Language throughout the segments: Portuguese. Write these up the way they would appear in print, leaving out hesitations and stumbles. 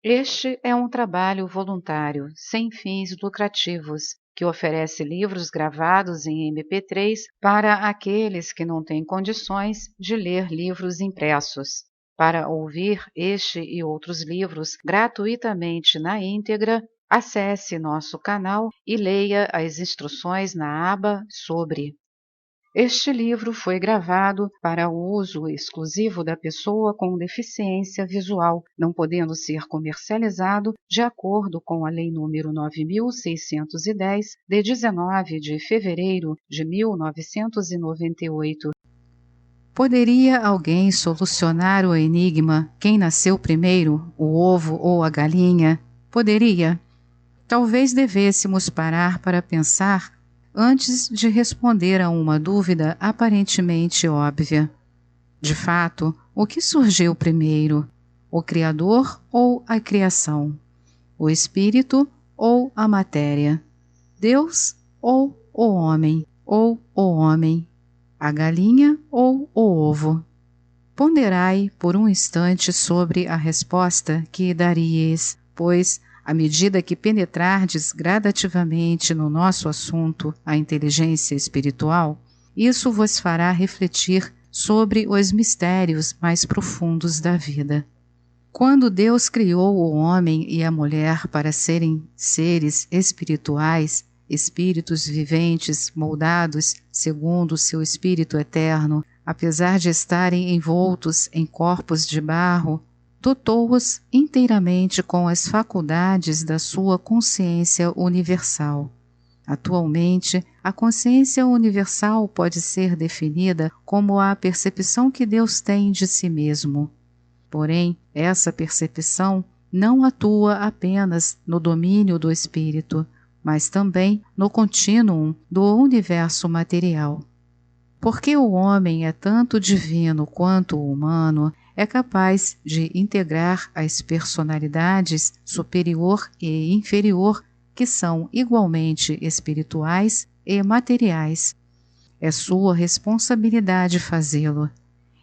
Este é um trabalho voluntário, sem fins lucrativos, que oferece livros gravados em MP3 para aqueles que não têm condições de ler livros impressos. Para ouvir este e outros livros gratuitamente na íntegra, acesse nosso canal e leia as instruções na aba Sobre. Este livro foi gravado para o uso exclusivo da pessoa com deficiência visual, não podendo ser comercializado de acordo com a Lei nº 9.610, de 19 de fevereiro de 1998. Poderia alguém solucionar o enigma quem nasceu primeiro, o ovo ou a galinha? Poderia. Talvez devêssemos parar para pensar antes de responder a uma dúvida aparentemente óbvia. De fato, o que surgiu primeiro? O Criador ou a criação? O Espírito ou a matéria? Deus ou o homem? Ou o homem? A galinha ou o ovo? Ponderai por um instante sobre a resposta que daríeis, pois à medida que penetrardes gradativamente no nosso assunto, a inteligência espiritual, isso vos fará refletir sobre os mistérios mais profundos da vida. Quando Deus criou o homem e a mulher para serem seres espirituais, espíritos viventes moldados segundo o seu espírito eterno, apesar de estarem envoltos em corpos de barro, dotou-os inteiramente com as faculdades da sua consciência universal. Atualmente, a consciência universal pode ser definida como a percepção que Deus tem de si mesmo. Porém, essa percepção não atua apenas no domínio do espírito, mas também no contínuo do universo material. Porque o homem é tanto divino quanto humano, é capaz de integrar as personalidades superior e inferior, que são igualmente espirituais e materiais. É sua responsabilidade fazê-lo,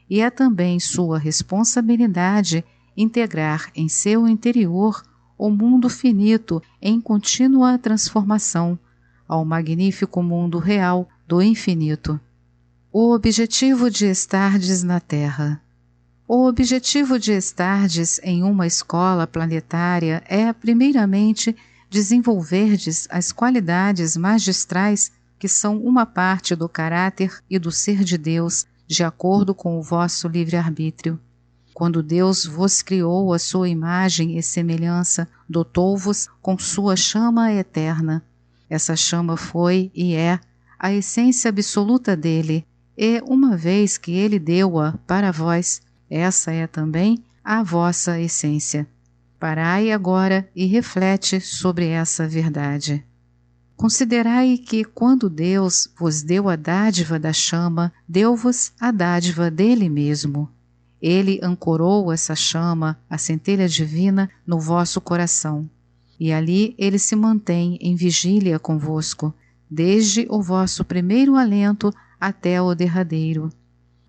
e é também sua responsabilidade integrar em seu interior o mundo finito em contínua transformação ao magnífico mundo real do infinito. O objetivo de estardes na Terra. O objetivo de estardes em uma escola planetária é, primeiramente, desenvolverdes as qualidades magistrais que são uma parte do caráter e do ser de Deus, de acordo com o vosso livre-arbítrio. Quando Deus vos criou à sua imagem e semelhança, dotou-vos com sua chama eterna. Essa chama foi e é a essência absoluta dele, e uma vez que ele deu-a para vós, essa é também a vossa essência. Parai agora e reflete sobre essa verdade. Considerai que quando Deus vos deu a dádiva da chama, deu-vos a dádiva dele mesmo. Ele ancorou essa chama, a centelha divina, no vosso coração. E ali ele se mantém em vigília convosco, desde o vosso primeiro alento até o derradeiro.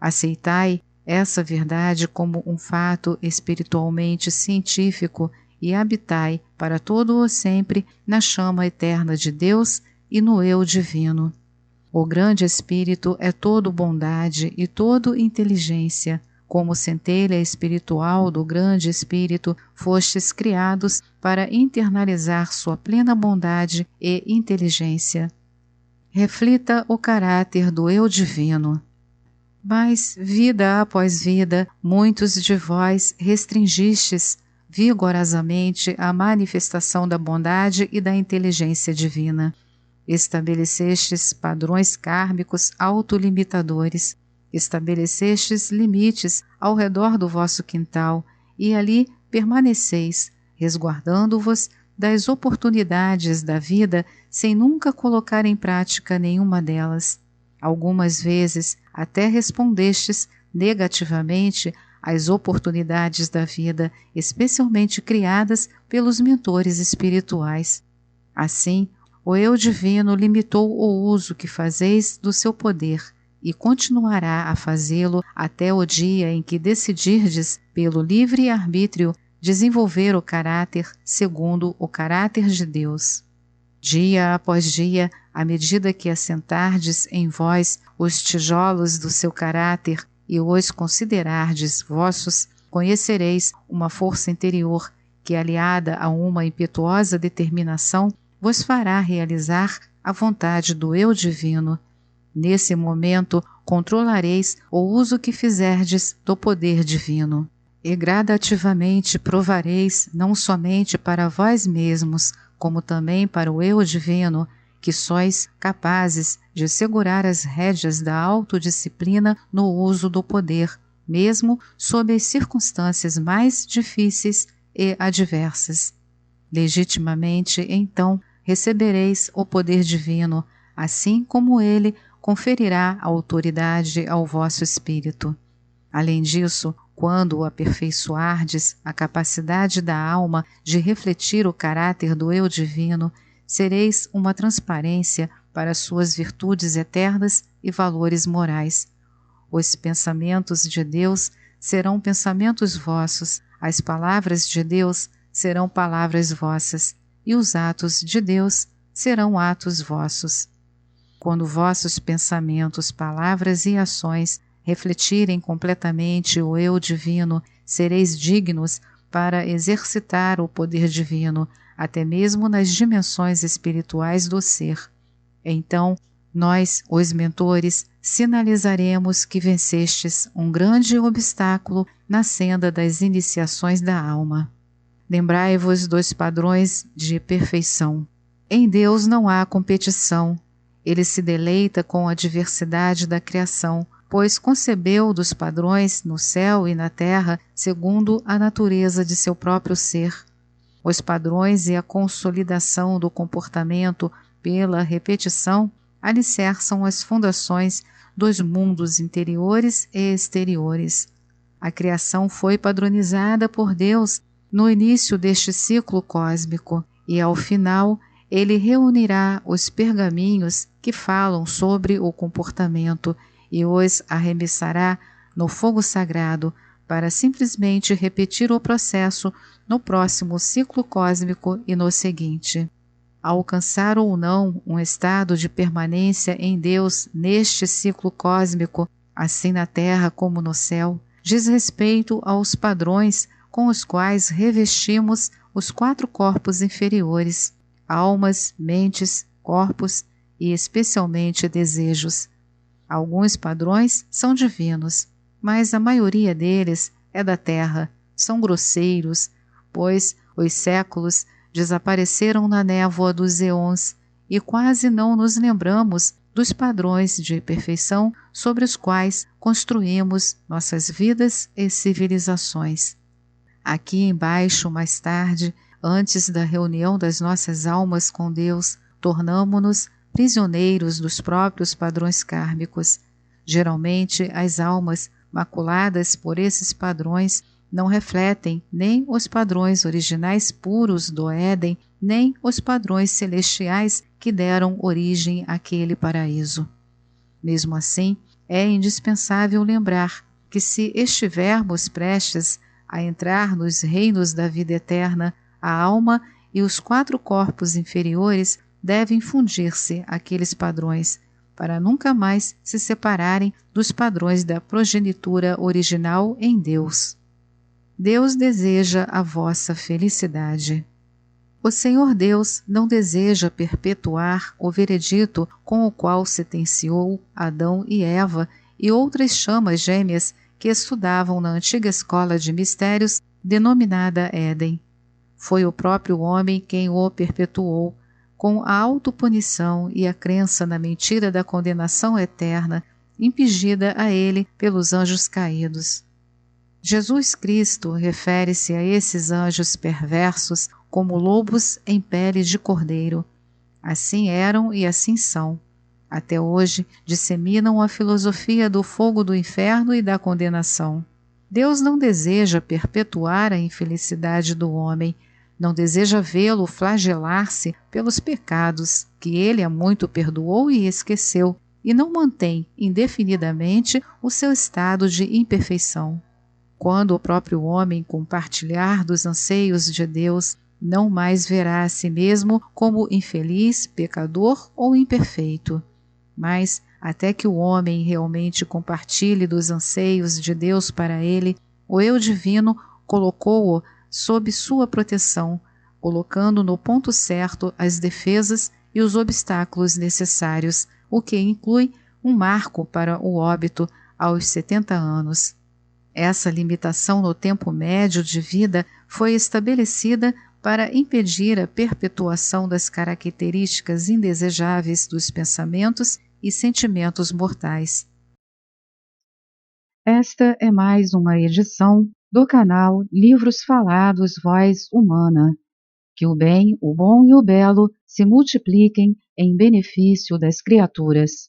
Aceitai essa verdade como um fato espiritualmente científico e habitai para todo o sempre na chama eterna de Deus e no eu divino. O grande Espírito é todo bondade e todo inteligência. Como centelha espiritual do grande Espírito, fostes criados para internalizar sua plena bondade e inteligência. Reflita o caráter do eu divino. Mas, vida após vida, muitos de vós restringistes vigorosamente a manifestação da bondade e da inteligência divina. Estabelecestes padrões kármicos autolimitadores, estabelecestes limites ao redor do vosso quintal e ali permaneceis, resguardando-vos das oportunidades da vida sem nunca colocar em prática nenhuma delas. Algumas vezes até respondestes negativamente às oportunidades da vida, especialmente criadas pelos mentores espirituais. Assim, o eu divino limitou o uso que fazeis do seu poder e continuará a fazê-lo até o dia em que decidirdes, pelo livre arbítrio, desenvolver o caráter segundo o caráter de Deus. Dia após dia, à medida que assentardes em vós os tijolos do seu caráter e os considerardes vossos, conhecereis uma força interior que, aliada a uma impetuosa determinação, vos fará realizar a vontade do Eu Divino. Nesse momento, controlareis o uso que fizerdes do poder divino, e gradativamente provareis não somente para vós mesmos, como também para o Eu Divino, que sois capazes de segurar as rédeas da autodisciplina no uso do poder, mesmo sob as circunstâncias mais difíceis e adversas. Legitimamente, então, recebereis o poder divino, assim como ele conferirá autoridade ao vosso espírito. Além disso, quando aperfeiçoardes a capacidade da alma de refletir o caráter do Eu Divino, sereis uma transparência para suas virtudes eternas e valores morais. Os pensamentos de Deus serão pensamentos vossos, as palavras de Deus serão palavras vossas, e os atos de Deus serão atos vossos. Quando vossos pensamentos, palavras e ações refletirem completamente o Eu Divino, sereis dignos para exercitar o poder divino, até mesmo nas dimensões espirituais do ser. Então, nós, os mentores, sinalizaremos que vencestes um grande obstáculo na senda das iniciações da alma. Lembrai-vos dos padrões de perfeição. Em Deus não há competição. Ele se deleita com a diversidade da criação, pois concebeu dos padrões no céu e na terra segundo a natureza de seu próprio ser. Os padrões e a consolidação do comportamento pela repetição alicerçam as fundações dos mundos interiores e exteriores. A criação foi padronizada por Deus no início deste ciclo cósmico e, ao final, ele reunirá os pergaminhos que falam sobre o comportamento e os arremessará no fogo sagrado para simplesmente repetir o processo no próximo ciclo cósmico e no seguinte. Alcançar ou não um estado de permanência em Deus neste ciclo cósmico, assim na terra como no céu, diz respeito aos padrões com os quais revestimos os 4 corpos inferiores, almas, mentes, corpos e especialmente desejos. Alguns padrões são divinos, mas a maioria deles é da terra, são grosseiros, pois os séculos desapareceram na névoa dos eons e quase não nos lembramos dos padrões de perfeição sobre os quais construímos nossas vidas e civilizações. Aqui embaixo, mais tarde, antes da reunião das nossas almas com Deus, tornamo-nos prisioneiros dos próprios padrões kármicos. Geralmente, as almas maculadas por esses padrões não refletem nem os padrões originais puros do Éden, nem os padrões celestiais que deram origem àquele paraíso. Mesmo assim, é indispensável lembrar que se estivermos prestes a entrar nos reinos da vida eterna, a alma e os 4 corpos inferiores devem fundir-se àqueles padrões, para nunca mais se separarem dos padrões da progenitura original em Deus. Deus deseja a vossa felicidade. O Senhor Deus não deseja perpetuar o veredito com o qual sentenciou Adão e Eva e outras chamas gêmeas que estudavam na antiga escola de mistérios denominada Éden. Foi o próprio homem quem o perpetuou, com a autopunição e a crença na mentira da condenação eterna impingida a ele pelos anjos caídos. Jesus Cristo refere-se a esses anjos perversos como lobos em pele de cordeiro. Assim eram e assim são. Até hoje disseminam a filosofia do fogo do inferno e da condenação. Deus não deseja perpetuar a infelicidade do homem, não deseja vê-lo flagelar-se pelos pecados que ele há muito perdoou e esqueceu, e não mantém indefinidamente o seu estado de imperfeição. Quando o próprio homem compartilhar dos anseios de Deus, não mais verá a si mesmo como infeliz, pecador ou imperfeito. Mas, até que o homem realmente compartilhe dos anseios de Deus para ele, o eu divino colocou-o sob sua proteção, colocando no ponto certo as defesas e os obstáculos necessários, o que inclui um marco para o óbito aos 70 anos. Essa limitação no tempo médio de vida foi estabelecida para impedir a perpetuação das características indesejáveis dos pensamentos e sentimentos mortais. Esta é mais uma edição do canal Livros Falados Voz Humana. Que o bem, o bom e o belo se multipliquem em benefício das criaturas.